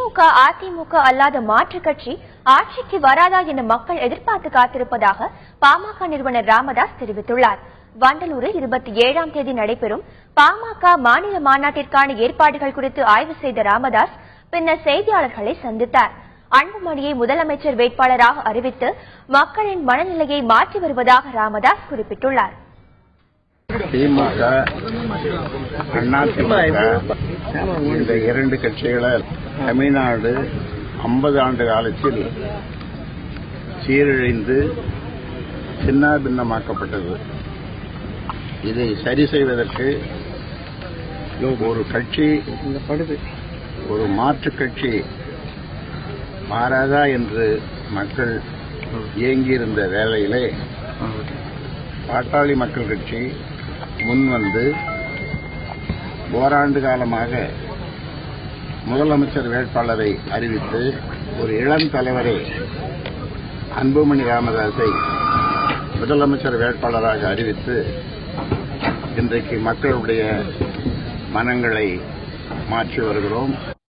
திமுக அதிமுக அல்லாத மாற்றுக் கட்சி ஆட்சிக்கு வராதா என மக்கள் எதிர்பார்த்து காத்திருப்பதாக பாமக நிறுவனர் ராமதாஸ் தெரிவித்துள்ளார். வண்டலூரில் 27ஆம் தேதி நடைபெறும் பாமக மாநில மாநாட்டிற்கான ஏற்பாடுகள் குறித்து ஆய்வு செய்த ராமதாஸ் பின்னர் செய்தியாளர்களை சந்தித்தார். அன்புமணியை முதலமைச்சர் வேட்பாளராக அறிவித்து மக்களின் மனநிலையை மாற்றி வருவதாக ராமதாஸ் குறிப்பிட்டுள்ளார். திமுக அதிமுக இந்த இரண்டு கட்சிகளால் தமிழ்நாடு 50 ஆண்டு காலத்தில் சீரழிந்து சின்னாபின்னமாக்கப்பட்டது. இதை சரி செய்வதற்கு ஒரு கட்சி, ஒரு மாற்றுக் கட்சி மாறாதா என்று மக்கள் இயங்கியிருந்த வேளையிலே பாட்டாளி மக்கள் கட்சி முன்வந்து ஓராண்டு காலமாக முதலமைச்சர் வேட்பாளரை அறிவித்து ஒரு இளம் தலைவரை அன்புமணி ராமதாஸை முதலமைச்சர் வேட்பாளராக அறிவித்து இன்றைக்கு மக்களுடைய மனங்களை மாற்றி வருகிறோம்.